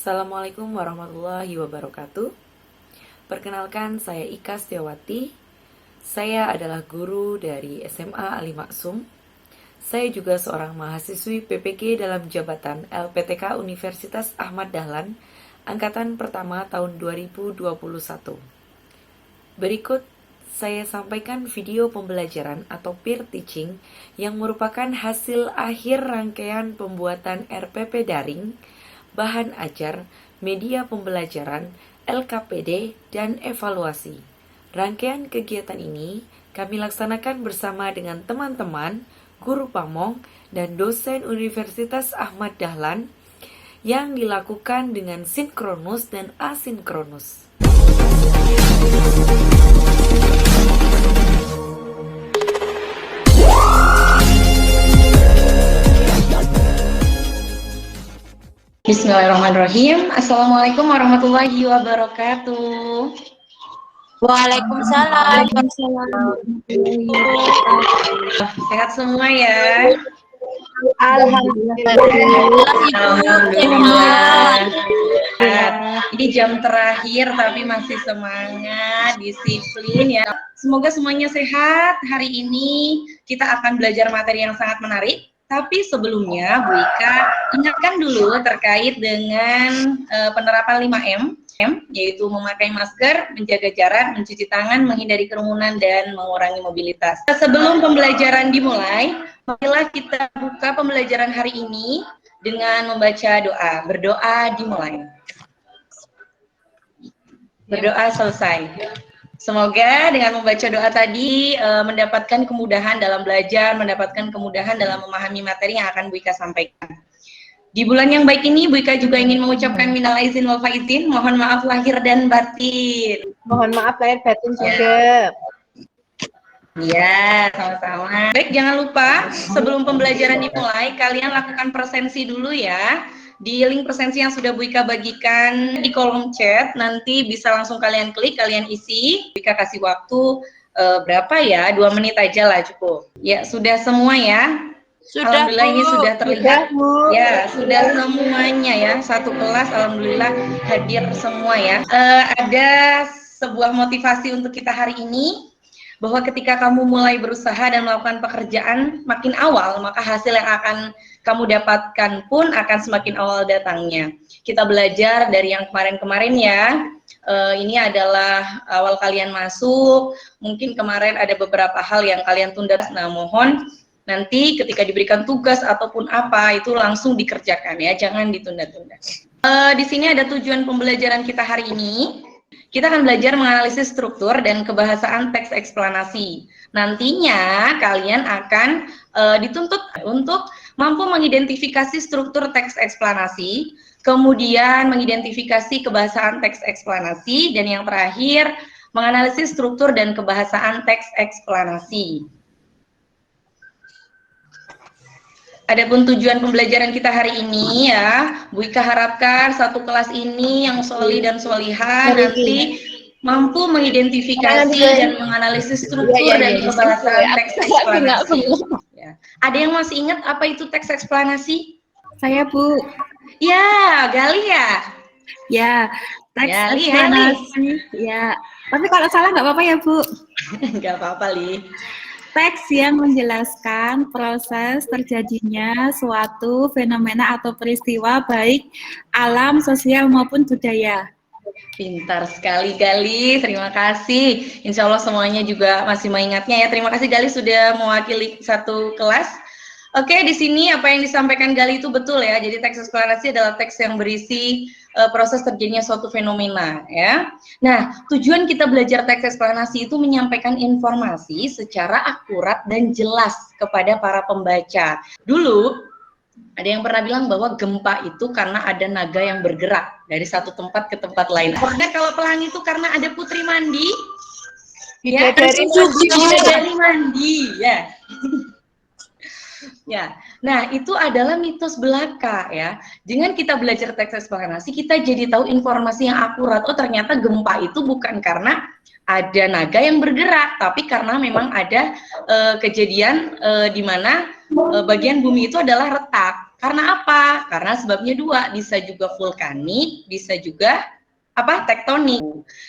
Assalamualaikum warahmatullahi wabarakatuh. Perkenalkan, saya Ika Setiawati. Saya adalah guru dari SMA Ali Maksum. Saya juga seorang mahasiswi PPG dalam jabatan LPTK Universitas Ahmad Dahlan, angkatan pertama tahun 2021. Berikut saya sampaikan video pembelajaran atau peer teaching yang merupakan hasil akhir rangkaian pembuatan RPP daring, bahan ajar, media pembelajaran, LKPD, dan evaluasi. Rangkaian kegiatan ini kami laksanakan bersama dengan teman-teman, guru pamong, dan dosen Universitas Ahmad Dahlan yang dilakukan dengan sinkronus dan asinkronus. Bismillahirrahmanirrahim. Assalamualaikum warahmatullahi wabarakatuh. Waalaikumsalam. Sehat semua ya? Alhamdulillah. Ini jam terakhir tapi masih semangat, disiplin ya. Semoga semuanya sehat. Hari ini kita akan belajar materi yang sangat menarik. Tapi sebelumnya Bu Ika ingatkan dulu terkait dengan penerapan 5M, yaitu memakai masker, menjaga jarak, mencuci tangan, menghindari kerumunan, dan mengurangi mobilitas. Sebelum pembelajaran dimulai, marilah kita buka pembelajaran hari ini dengan membaca doa. Berdoa dimulai. Berdoa selesai. Semoga dengan membaca doa tadi mendapatkan kemudahan dalam belajar, mendapatkan kemudahan dalam memahami materi yang akan Bu Ika sampaikan. Di bulan yang baik ini, Bu Ika juga ingin mengucapkan minal aizin wal faizin, mohon maaf lahir dan batin. Mohon maaf lahir batin juga. Ya, sama-sama. Baik, jangan lupa sebelum pembelajaran dimulai, kalian lakukan presensi dulu ya. Di link presensi yang sudah Bu Ika bagikan di kolom chat, nanti bisa langsung kalian klik, kalian isi. Bu Ika kasih waktu berapa ya? 2 menit aja lah cukup. Ya, sudah semua ya? Sudah, Alhamdulillah Bu. ini sudah terlihat. Sudah, Bu. Ya, sudah semuanya ya. Satu kelas, alhamdulillah hadir semua ya. Ada sebuah motivasi untuk kita hari ini, bahwa ketika kamu mulai berusaha dan melakukan pekerjaan makin awal, maka hasil yang akan kamu dapatkan pun akan semakin awal datangnya. Kita belajar dari yang kemarin-kemarin ya. Ini adalah awal kalian masuk, mungkin kemarin ada beberapa hal yang kalian tunda. Nah, mohon nanti ketika diberikan tugas ataupun apa, itu langsung dikerjakan ya, jangan ditunda-tunda. Di sini ada tujuan pembelajaran kita hari ini. Kita akan belajar menganalisis struktur dan kebahasaan teks eksplanasi. Nantinya kalian akan dituntut untuk mampu mengidentifikasi struktur teks eksplanasi, kemudian mengidentifikasi kebahasaan teks eksplanasi, dan yang terakhir menganalisis struktur dan kebahasaan teks eksplanasi. Adapun tujuan pembelajaran kita hari ini ya, Bu Ika harapkan satu kelas ini yang sholih dan sholihah nanti mampu mengidentifikasi dan menganalisis struktur dan kebahasaan teks eksplanasi. Ya. Ada yang masih ingat apa itu teks eksplanasi? Saya, Bu. Ya, Gali ya? Ya, teks Gali, eksplanasi. Ya, tapi kalau salah nggak apa-apa ya, Bu? Nggak apa-apa, Li. Teks yang menjelaskan proses terjadinya suatu fenomena atau peristiwa baik alam, sosial maupun budaya. Pintar sekali Gali, terima kasih. Insya Allah semuanya juga masih mengingatnya ya. Terima kasih Gali sudah mewakili satu kelas. Oke, di sini apa yang disampaikan Gali itu betul ya. Jadi teks eksplanasi adalah teks yang berisi proses terjadinya suatu fenomena ya. Nah, tujuan kita belajar teks eksplanasi itu menyampaikan informasi secara akurat dan jelas kepada para pembaca. Dulu ada yang pernah bilang bahwa gempa itu karena ada naga yang bergerak dari satu tempat ke tempat lain. Nah, kalau pelangi itu karena ada putri mandi. Ya, dari mandi ya. Ya, nah itu adalah mitos belaka ya. Dengan kita belajar teks eksplanasi, kita jadi tahu informasi yang akurat. Oh, ternyata gempa itu bukan karena ada naga yang bergerak, tapi karena memang ada kejadian di mana bagian bumi itu adalah retak. Karena apa? Karena sebabnya dua, bisa juga vulkanik, bisa juga tektonik.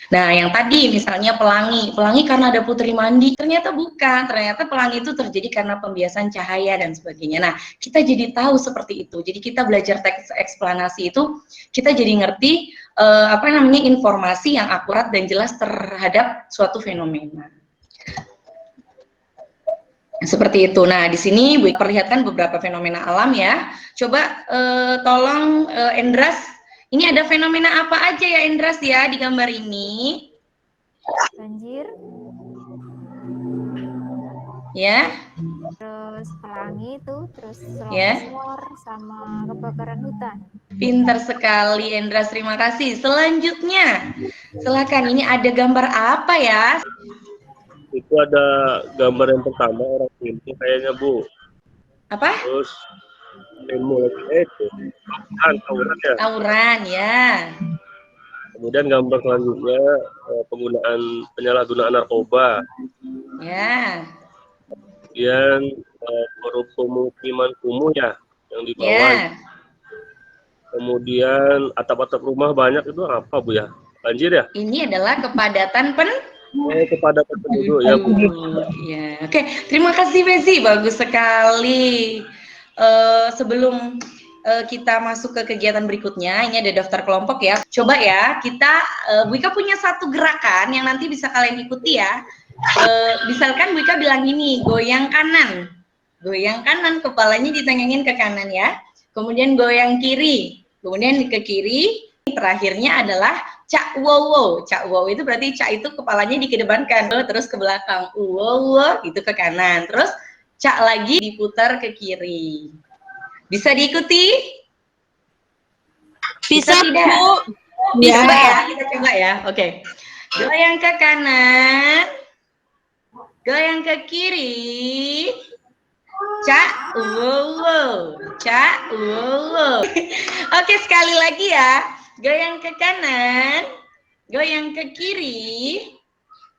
Nah, yang tadi misalnya pelangi karena ada putri mandi, ternyata bukan, ternyata pelangi itu terjadi karena pembiasan cahaya dan sebagainya. Nah, kita jadi tahu seperti itu. Jadi kita belajar teks eksplanasi itu, kita jadi ngerti informasi yang akurat dan jelas terhadap suatu fenomena. Seperti itu. Nah, di sini Bu perlihatkan beberapa fenomena alam ya. Coba tolong Endras, ini ada fenomena apa aja ya Endras ya di gambar ini? Banjir, Ya, terus pelangi itu, terus ya. longsor sama kebakaran hutan. Pintar sekali Endras, terima kasih. Selanjutnya, silakan ini ada gambar apa ya? Itu ada gambar yang pertama orang ini kayaknya Bu. Apa? Terus ilmu lagi itu tawuran ya. Tawuran ya. Kemudian gambar selanjutnya penggunaan penyalahgunaan narkoba. Ya. Kemudian pemukiman kumuh ya yang di bawah. Ya. Kemudian atap-atap rumah banyak itu apa Bu ya? Banjir ya? Ini adalah kepadatan Kepadatan penduduk ya Bu. Ya, oke. Terima kasih Bezi, bagus sekali. Sebelum kita masuk ke kegiatan berikutnya, ini ada daftar kelompok ya. Coba ya, kita Bu Ika punya satu gerakan yang nanti bisa kalian ikuti ya. Misalkan Bu Ika bilang ini, goyang kanan, kepalanya ditengengin ke kanan ya. Kemudian goyang kiri, kemudian ke kiri. Terakhirnya adalah cak wow. Cak wow itu berarti cak itu kepalanya dikedepankan, terus ke belakang, wow itu ke kanan, terus cak lagi diputar ke kiri. Bisa diikuti? Bisa tidak? Bu. Bisa ya, kita coba ya. Oke. Goyang ke kanan, goyang ke kiri, cak wow, cak wow. Oke, sekali lagi ya. Goyang ke kanan, goyang ke kiri,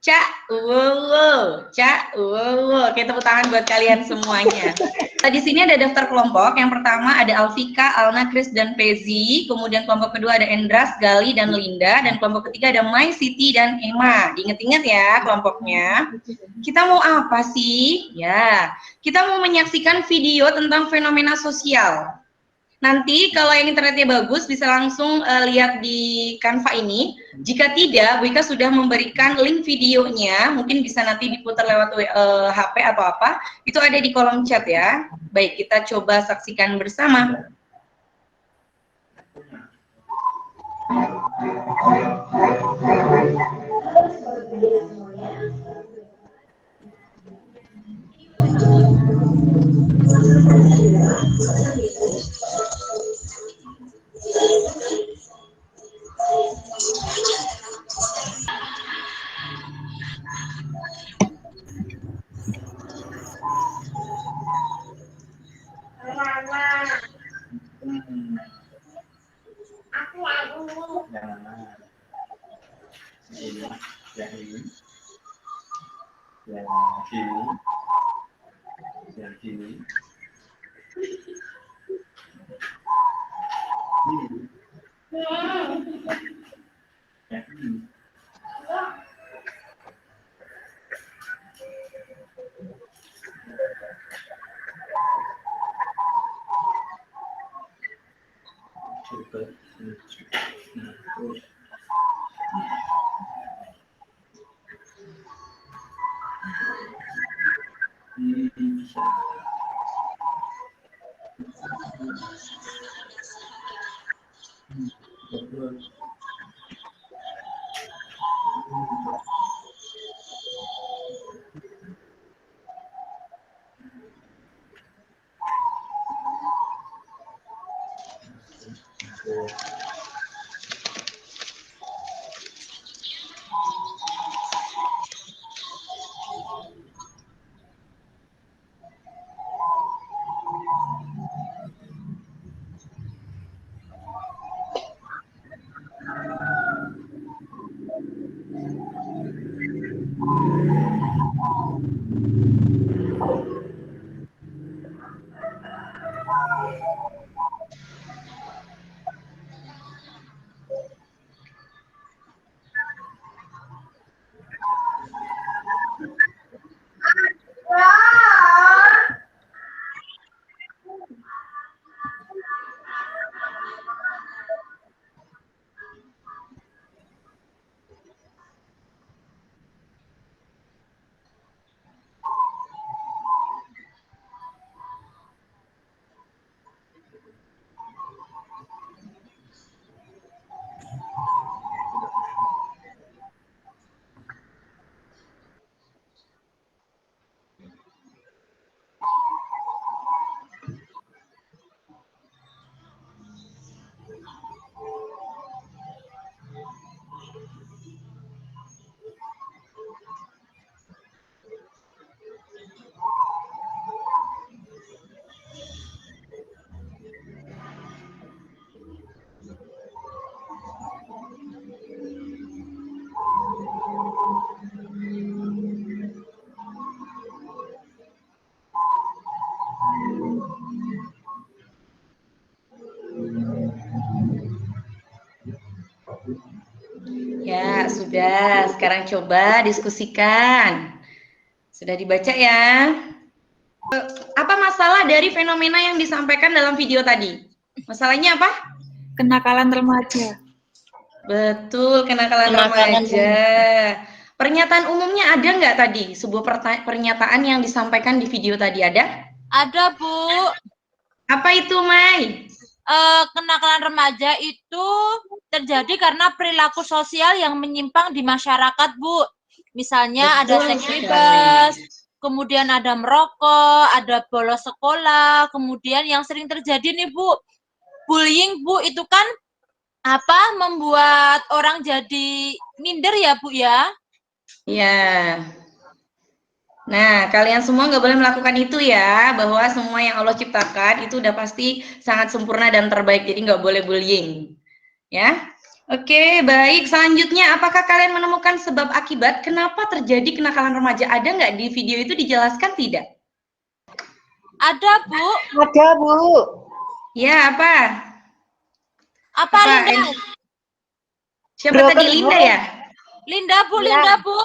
cak wow, cak wow. Oke, tepuk tangan buat kalian semuanya. Di sini ada daftar kelompok. Yang pertama ada Alfika, Alna, Chris, dan Pezi. Kemudian kelompok kedua ada Endras, Gali, dan Linda. Dan kelompok ketiga ada Mai, Siti, dan Emma. Diingat-ingat ya kelompoknya. Kita mau apa sih? Ya, kita mau menyaksikan video tentang fenomena sosial. Nanti kalau yang internetnya bagus bisa langsung lihat di Canva ini. Jika tidak, Bu Ika sudah memberikan link videonya, mungkin bisa nanti diputar lewat HP atau apa. Itu ada di kolom chat ya. Baik, kita coba saksikan bersama. Ya, sudah. Sekarang coba diskusikan. Sudah dibaca ya? Apa masalah dari fenomena yang disampaikan dalam video tadi? Masalahnya apa? Kenakalan remaja. Betul, kenakalan remaja. Pernyataan umumnya ada nggak tadi? Sebuah pernyataan yang disampaikan di video tadi ada? Ada, Bu. Apa itu, Mai? Kenakalan remaja itu terjadi karena perilaku sosial yang menyimpang di masyarakat, Bu. Misalnya ada Betul seks sekali. bebas, kemudian ada merokok, ada bolos sekolah, kemudian yang sering terjadi nih, Bu, bullying, Bu, itu kan membuat orang jadi minder ya, Bu ya? Ya. Nah, kalian semua nggak boleh melakukan itu ya, bahwa semua yang Allah ciptakan itu udah pasti sangat sempurna dan terbaik, jadi nggak boleh bullying. Ya. Oke, baik. Selanjutnya, apakah kalian menemukan sebab akibat kenapa terjadi kenakalan remaja? Ada nggak di video itu dijelaskan tidak? Ada, Bu. Ada, Bu. Ya, apa? Apa, Linda? Siapa Broken tadi? Linda home. ya? Linda, Bu, Ya. Linda, Bu.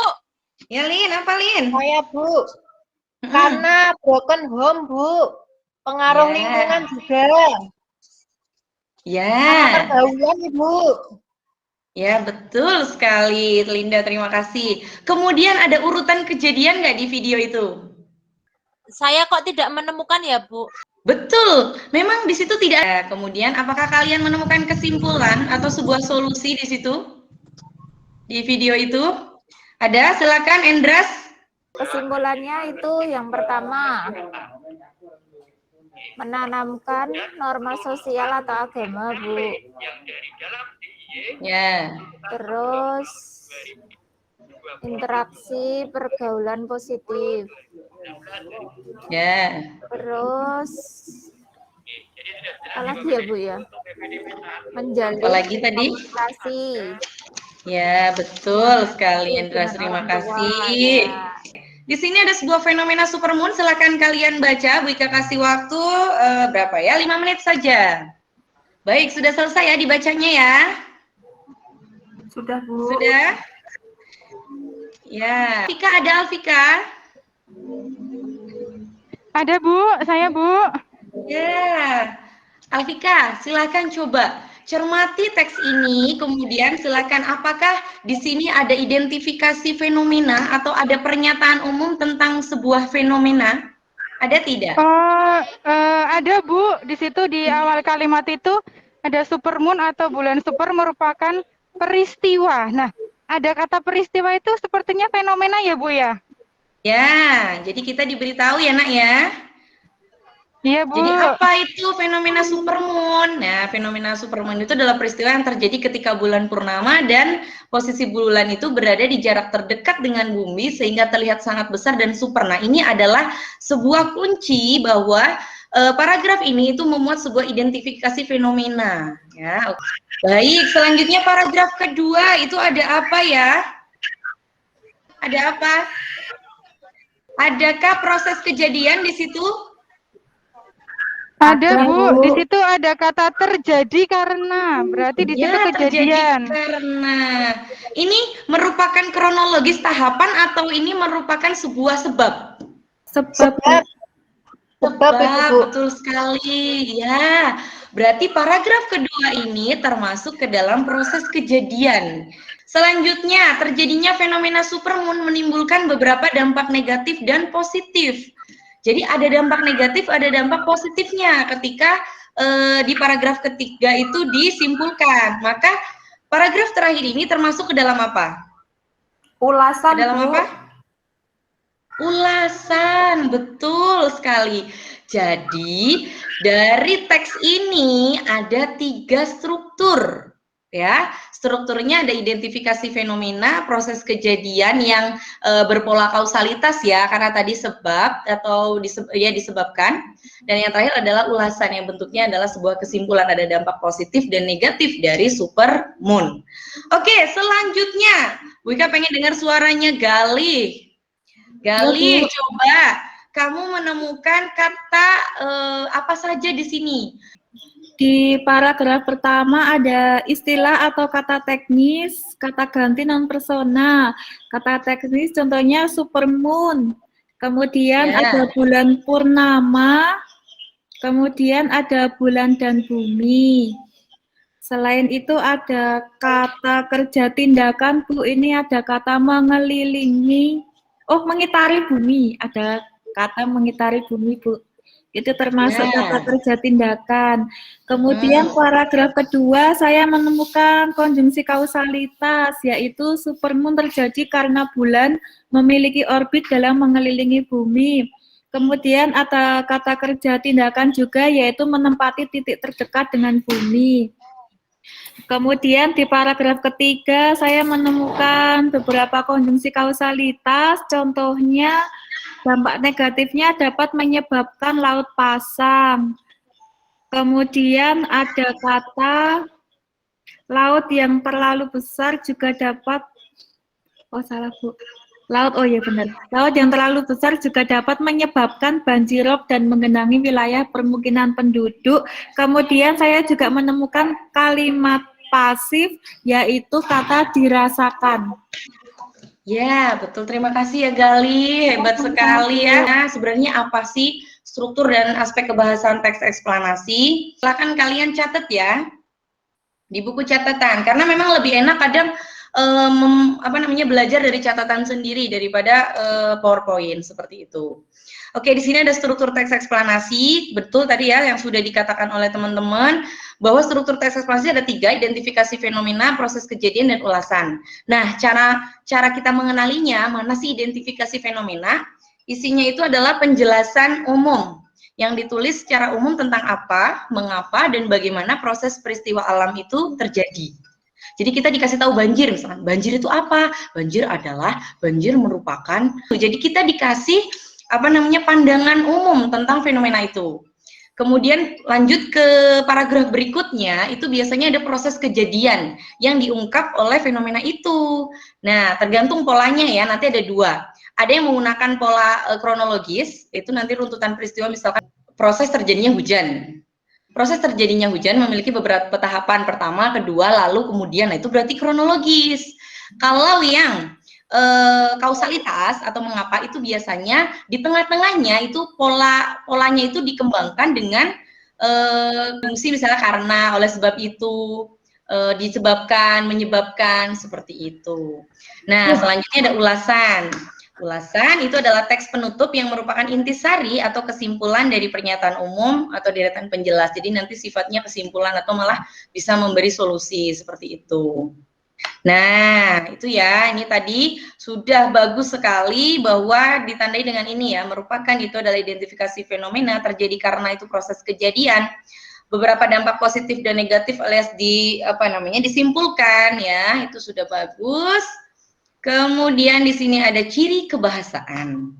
Ya, Lin, apa Lin? Saya, Bu. Karena broken home, Bu. Pengaruh Ya. lingkungan juga. Ya. Sama pergaulan, Ibu. Ya, betul sekali, Linda. Terima kasih. Kemudian ada urutan kejadian nggak di video itu? Saya kok tidak menemukan ya, Bu? Betul, memang di situ tidak. Kemudian, apakah kalian menemukan kesimpulan atau sebuah solusi di situ? Di video itu? Ada? Silakan, Endras. Kesimpulannya itu yang pertama, menanamkan norma sosial atau agama, Bu. Ya. Terus interaksi pergaulan positif. Ya. Terus apa lagi ya, Bu ya? Menjalin Apalagi tadi? komunikasi. Ya, betul sekali, Endras. Terima Dengan orang tua, kasih. ya. Di sini ada sebuah fenomena supermoon, silakan kalian baca. Bu Ika kasih waktu berapa ya? 5 menit saja. Baik, sudah selesai ya dibacanya ya? Sudah, Bu. Sudah? Ya. Alfika, ada Alfika? Ada, Bu. Saya, Bu. Ya. Alfika, silakan coba cermati teks ini, kemudian silakan apakah di sini ada identifikasi fenomena atau ada pernyataan umum tentang sebuah fenomena? Ada tidak? Oh, ada, Bu. Di situ di awal kalimat itu ada supermoon atau bulan super merupakan peristiwa. Nah, ada kata peristiwa itu sepertinya fenomena ya, Bu ya? Ya, jadi kita diberitahu ya, Nak ya. Iya, Bu. Jadi apa itu fenomena supermoon? Nah, fenomena supermoon itu adalah peristiwa yang terjadi ketika bulan purnama dan posisi bulan itu berada di jarak terdekat dengan bumi sehingga terlihat sangat besar dan super. Nah, ini adalah sebuah kunci bahwa paragraf ini itu memuat sebuah identifikasi fenomena. Ya, baik. Selanjutnya paragraf kedua itu ada apa ya? Ada apa? Adakah proses kejadian di situ? Ada, Bu. Di situ ada kata terjadi karena. Berarti di situ Ya, kejadian. terjadi karena. Ini merupakan kronologis tahapan atau ini merupakan sebuah sebab? Sebab itu, Bu. Betul sekali. Ya, berarti paragraf kedua ini termasuk ke dalam proses kejadian. Selanjutnya, terjadinya fenomena supermoon menimbulkan beberapa dampak negatif dan positif. Jadi ada dampak negatif, ada dampak positifnya ketika di paragraf ketiga itu disimpulkan. Maka paragraf terakhir ini termasuk ke dalam apa? Ulasan, Ke dalam Bu. apa? Ulasan, betul sekali. Jadi dari teks ini ada 3 struktur. Ya, strukturnya ada identifikasi fenomena, proses kejadian yang berpola kausalitas ya, karena tadi sebab atau disebabkan, dan yang terakhir adalah ulasan yang bentuknya adalah sebuah kesimpulan, ada dampak positif dan negatif dari supermoon. Oke, selanjutnya Bu Ika pengen dengar suaranya Galih. Galih, coba kamu menemukan kata apa saja di sini? Di paragraf pertama ada istilah atau kata teknis, kata ganti non personal. Kata teknis contohnya supermoon. Kemudian Ya. ada bulan purnama. Kemudian ada bulan dan bumi. Selain itu ada kata kerja tindakan, Bu. Ini ada kata mengelilingi. Oh, mengitari bumi. Ada kata mengitari bumi, Bu. Itu termasuk Ya. kata kerja tindakan. Kemudian paragraf kedua saya menemukan konjungsi kausalitas, yaitu supermoon terjadi karena bulan memiliki orbit dalam mengelilingi bumi. Kemudian ada kata kerja tindakan juga, yaitu menempati titik terdekat dengan bumi. Kemudian di paragraf ketiga saya menemukan beberapa konjungsi kausalitas, contohnya dampak negatifnya dapat menyebabkan laut pasang. Kemudian ada kata laut yang terlalu besar juga dapat, oh salah Bu, laut, oh ya benar, laut yang terlalu besar juga dapat menyebabkan banjirop dan menggenangi wilayah permukiman penduduk. Kemudian saya juga menemukan kalimat pasif, yaitu kata dirasakan. Ya, betul. Terima kasih ya Gali, hebat sekali ya. Nah, sebenarnya apa sih struktur dan aspek kebahasan teks eksplanasi? Silakan kalian catat ya di buku catatan, karena memang lebih enak kadang belajar dari catatan sendiri daripada PowerPoint seperti itu. Oke, di sini ada struktur teks eksplanasi. Betul tadi ya yang sudah dikatakan oleh teman-teman bahwa struktur teks eksplanasi ada 3, identifikasi fenomena, proses kejadian, dan ulasan. Nah, cara kita mengenalinya, mana sih identifikasi fenomena? Isinya itu adalah penjelasan umum yang ditulis secara umum tentang apa, mengapa, dan bagaimana proses peristiwa alam itu terjadi. Jadi kita dikasih tahu banjir, misalkan banjir itu apa? Banjir merupakan. Jadi kita dikasih pandangan umum tentang fenomena itu. Kemudian lanjut ke paragraf berikutnya, itu biasanya ada proses kejadian yang diungkap oleh fenomena itu. Nah, tergantung polanya ya, nanti ada 2. Ada yang menggunakan pola kronologis, itu nanti runtutan peristiwa, misalkan proses terjadinya hujan. Proses terjadinya hujan memiliki beberapa tahapan, pertama, kedua, lalu kemudian. Nah, itu berarti kronologis. Kalau yang kausalitas atau mengapa itu biasanya di tengah-tengahnya itu polanya itu dikembangkan dengan fungsi misalnya karena, oleh sebab itu, disebabkan, menyebabkan, seperti itu. Nah, selanjutnya ada ulasan. Ulasan itu adalah teks penutup yang merupakan intisari atau kesimpulan dari pernyataan umum atau deretan penjelas. Jadi nanti sifatnya kesimpulan atau malah bisa memberi solusi seperti itu. Nah, itu ya, ini tadi sudah bagus sekali bahwa ditandai dengan ini ya, merupakan itu adalah identifikasi fenomena terjadi karena itu proses kejadian. Beberapa dampak positif dan negatif alias disimpulkan ya, itu sudah bagus. Kemudian di sini ada ciri kebahasaan.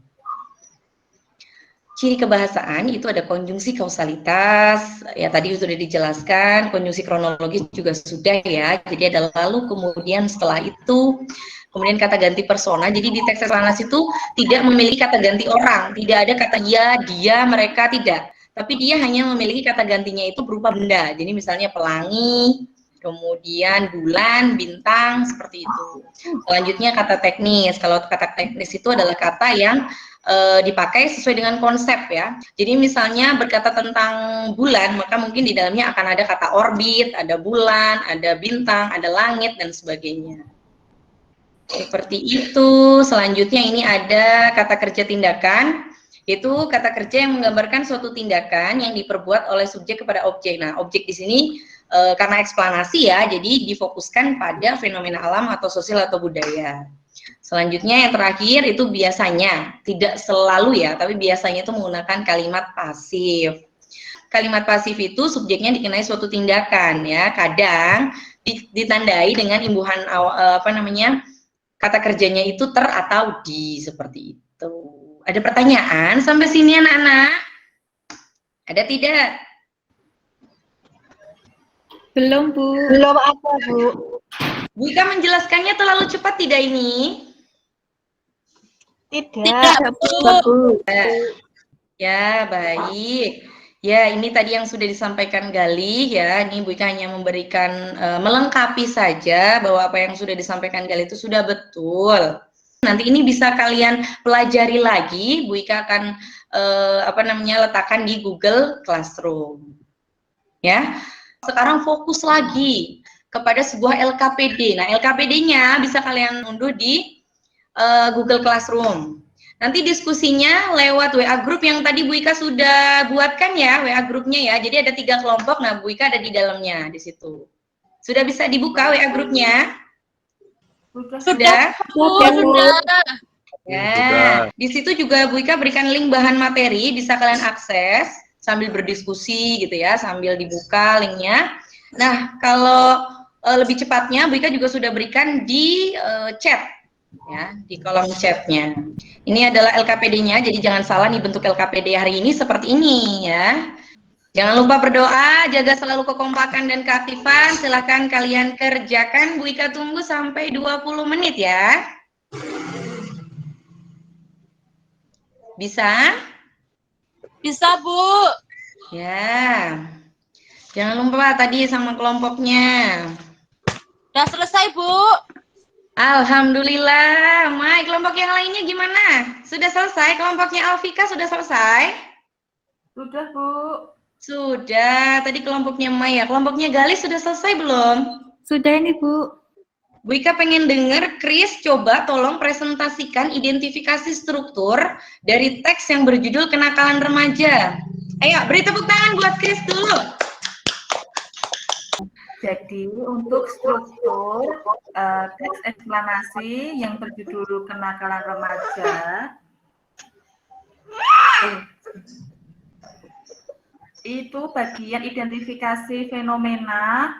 Ciri kebahasaan itu ada konjungsi kausalitas, ya tadi sudah dijelaskan, konjungsi kronologis juga sudah ya, jadi ada lalu, kemudian setelah itu, kemudian kata ganti persona. Jadi di teks eksplanasi itu tidak memiliki kata ganti orang, tidak ada kata ya, dia, mereka, tidak. Tapi dia hanya memiliki kata gantinya itu berupa benda, jadi misalnya pelangi, kemudian bulan, bintang, seperti itu. Selanjutnya kata teknis. Kalau kata teknis itu adalah kata yang dipakai sesuai dengan konsep ya. Jadi misalnya berkata tentang bulan, maka mungkin di dalamnya akan ada kata orbit, ada bulan, ada bintang, ada langit, dan sebagainya. Seperti itu. Selanjutnya ini ada kata kerja tindakan. Itu kata kerja yang menggambarkan suatu tindakan yang diperbuat oleh subjek kepada objek. Nah, objek di sini karena eksplanasi ya, jadi difokuskan pada fenomena alam atau sosial atau budaya. Selanjutnya yang terakhir itu biasanya, tidak selalu ya, tapi biasanya itu menggunakan kalimat pasif. Kalimat pasif itu subjeknya dikenai suatu tindakan ya, kadang ditandai dengan imbuhan kata kerjanya itu ter atau di, seperti itu. Ada pertanyaan sampai sini anak-anak? Ada tidak? Belum, Bu. Belum ada, Bu. Bu Ika menjelaskannya terlalu cepat tidak ini? Tidak. Ya, baik. Ya, ini tadi yang sudah disampaikan Galih ya. Ini Bu Ika hanya memberikan melengkapi saja bahwa apa yang sudah disampaikan Galih itu sudah betul. Nanti ini bisa kalian pelajari lagi. Bu Ika akan letakkan di Google Classroom. Ya. Sekarang fokus lagi kepada sebuah LKPD. Nah, LKPD-nya bisa kalian unduh di Google Classroom. Nanti diskusinya lewat WA group yang tadi Bu Ika sudah buatkan ya, WA grupnya ya. Jadi ada 3 kelompok, nah Bu Ika ada di dalamnya di situ. Sudah bisa dibuka WA grupnya? Sudah? Sudah. Ya, di situ juga Bu Ika berikan link bahan materi, bisa kalian akses sambil berdiskusi gitu ya, sambil dibuka linknya. Nah, kalau lebih cepatnya Bu Ika juga sudah berikan di chat. Ya, di kolom chatnya. Ini adalah LKPD-nya, jadi jangan salah nih bentuk LKPD hari ini seperti ini ya. Jangan lupa berdoa, jaga selalu kekompakan dan keaktifan. Silahkan kalian kerjakan. Bu Ika tunggu sampai 20 menit ya. Bisa? Bisa, Bu. Ya. Jangan lupa tadi sama kelompoknya. Udah selesai, Bu. Alhamdulillah. Mai, kelompok yang lainnya gimana? Sudah selesai? Kelompoknya Alfika sudah selesai? Sudah, Bu. Sudah. Tadi kelompoknya Mai ya. Kelompoknya Galis sudah selesai belum? Sudah ini, Bu. Bu Ika pengen denger, Chris coba tolong presentasikan identifikasi struktur dari teks yang berjudul Kenakalan Remaja. Ayo, beri tepuk tangan buat Chris dulu. Jadi untuk struktur teks eksplanasi yang berjudul Kenakalan Remaja, itu bagian identifikasi fenomena.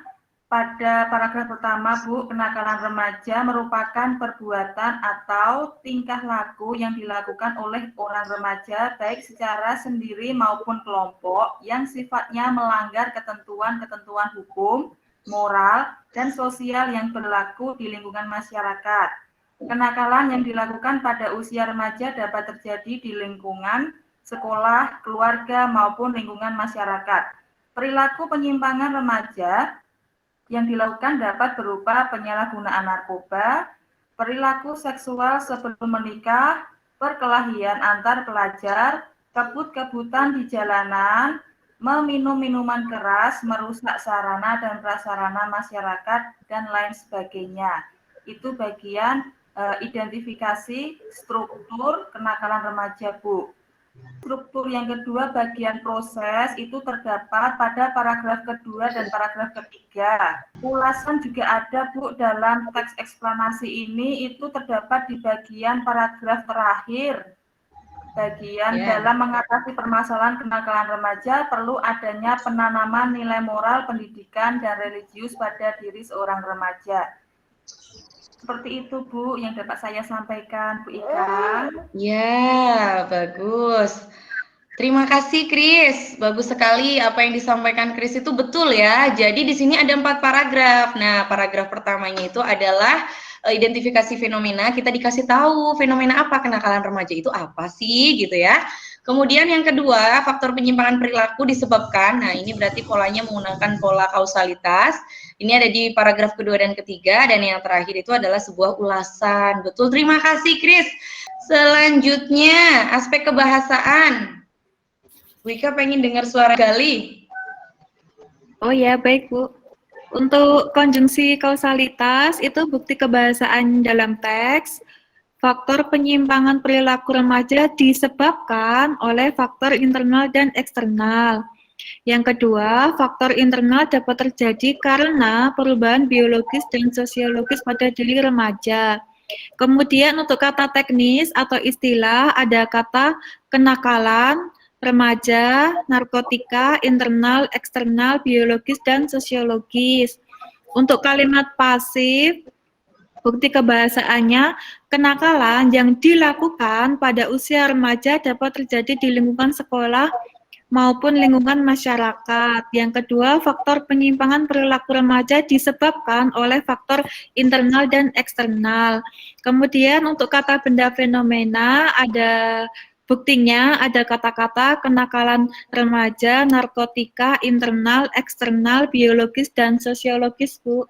Pada paragraf pertama, Bu, kenakalan remaja merupakan perbuatan atau tingkah laku yang dilakukan oleh orang remaja baik secara sendiri maupun kelompok yang sifatnya melanggar ketentuan-ketentuan hukum, moral, dan sosial yang berlaku di lingkungan masyarakat. Kenakalan yang dilakukan pada usia remaja dapat terjadi di lingkungan sekolah, keluarga, maupun lingkungan masyarakat. Perilaku penyimpangan remaja yang dilakukan dapat berupa penyalahgunaan narkoba, perilaku seksual sebelum menikah, perkelahian antar pelajar, kebut-kebutan di jalanan, meminum minuman keras, merusak sarana dan prasarana masyarakat, dan lain sebagainya. Itu bagian identifikasi struktur kenakalan remaja, Bu. Struktur yang kedua, bagian proses, itu terdapat pada paragraf kedua dan paragraf ketiga. Ulasan juga ada, Bu, dalam teks eksplanasi ini, itu terdapat di bagian paragraf terakhir. Bagian dalam mengatasi permasalahan kenakalan remaja perlu adanya penanaman nilai moral, pendidikan, dan religius pada diri seorang remaja. Seperti itu, Bu, yang dapat saya sampaikan, Bu Ika. Ya, bagus. Terima kasih, Chris. Bagus sekali apa yang disampaikan Chris itu betul ya. Jadi di sini ada 4 paragraf. Nah, paragraf pertamanya itu adalah identifikasi fenomena. Kita dikasih tahu fenomena apa, kenakalan remaja itu apa sih, gitu ya. Kemudian yang kedua, faktor penyimpangan perilaku disebabkan. Nah, ini berarti polanya menggunakan pola kausalitas. Ini ada di paragraf kedua dan ketiga, dan yang terakhir itu adalah sebuah ulasan. Betul, terima kasih, Chris. Selanjutnya, aspek kebahasaan. Bu Ika pengen dengar suara Gali. Oh ya, baik, Bu. Untuk konjungsi kausalitas, itu bukti kebahasaan dalam teks. Faktor penyimpangan perilaku remaja disebabkan oleh faktor internal dan eksternal. Yang kedua, faktor internal dapat terjadi karena perubahan biologis dan sosiologis pada diri remaja. Kemudian untuk kata teknis atau istilah ada kata kenakalan, remaja, narkotika, internal, eksternal, biologis, dan sosiologis. Untuk kalimat pasif, bukti kebahasaannya, kenakalan yang dilakukan pada usia remaja dapat terjadi di lingkungan sekolah maupun lingkungan masyarakat. Yang kedua, faktor penyimpangan perilaku remaja disebabkan oleh faktor internal dan eksternal. Kemudian untuk kata benda fenomena ada Buktinya ada kata-kata kenakalan remaja, narkotika, internal, eksternal, biologis, dan sosiologis, Bu.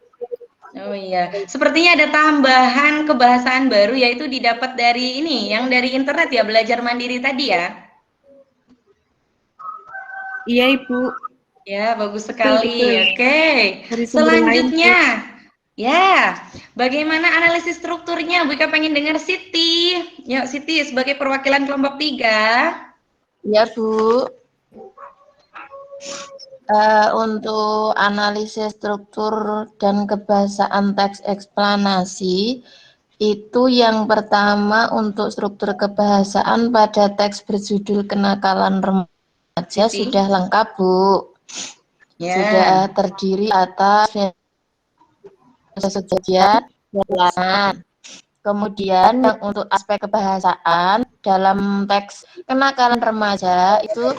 Oh iya, sepertinya ada tambahan kebahasaan baru yaitu didapat dari ini, yang dari internet ya, belajar mandiri tadi ya. Iya, Ibu. Ya, bagus sekali. Betul. Oke. Dari sumber lain, Bu. Selanjutnya, ya, bagaimana analisis strukturnya? Bu Ika pengen dengar Siti. Yuk, Siti sebagai perwakilan kelompok 3. Ya, Bu. Untuk analisis struktur dan kebahasaan teks eksplanasi, itu yang pertama untuk struktur kebahasaan pada teks berjudul Kenakalan Remaja sudah lengkap, Bu. Ya. Sudah terdiri atas kejadian, penjelasan. Kemudian yang untuk aspek kebahasaan dalam teks Kenakalan Remaja itu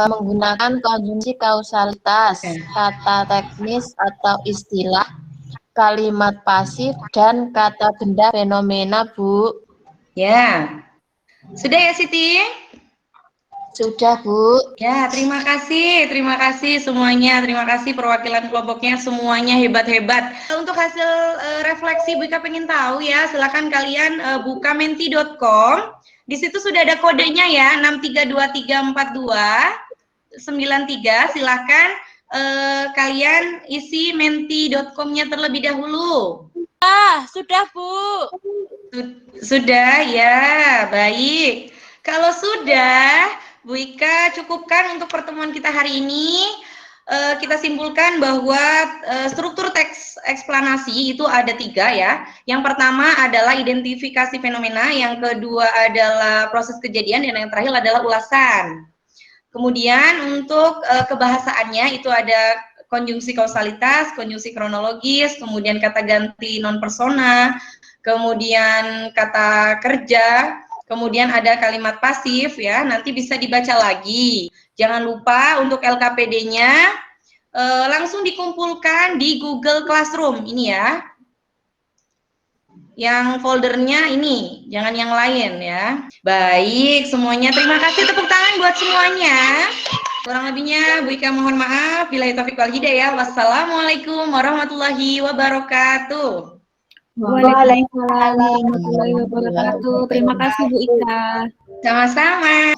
menggunakan konjungsi kausalitas, kata teknis atau istilah, kalimat pasif, dan kata benda fenomena, Bu. Ya. Sudah ya, Siti? Sudah, Bu. Ya, terima kasih semuanya, terima kasih perwakilan kelompoknya semuanya hebat-hebat. Untuk hasil refleksi Bu Ika pengen tahu ya, silakan kalian buka menti.com. Di situ sudah ada kodenya ya, 63234293. Silakan kalian isi menti.com-nya terlebih dahulu. Sudah, Bu. Sudah ya, baik. Kalau sudah, Bu Ika cukupkan untuk pertemuan kita hari ini. Kita simpulkan bahwa struktur teks eksplanasi itu ada 3 ya. Yang pertama adalah identifikasi fenomena, yang kedua adalah proses kejadian, dan yang terakhir adalah ulasan. Kemudian untuk kebahasaannya itu ada konjungsi kausalitas, konjungsi kronologis, kemudian kata ganti non persona, kemudian kata kerja, kemudian ada kalimat pasif ya, nanti bisa dibaca lagi. Jangan lupa untuk LKPD-nya langsung dikumpulkan di Google Classroom ini ya. Yang foldernya ini, jangan yang lain ya. Baik, semuanya terima kasih, tepuk tangan buat semuanya. Kurang lebihnya Bu Ika mohon maaf. Billahi taufiq wal hidayah. Wassalamualaikum warahmatullahi wabarakatuh. Waalaikumsalam warahmatullahi wabarakatuh. Terima kasih, Bu Ika. Sama-sama.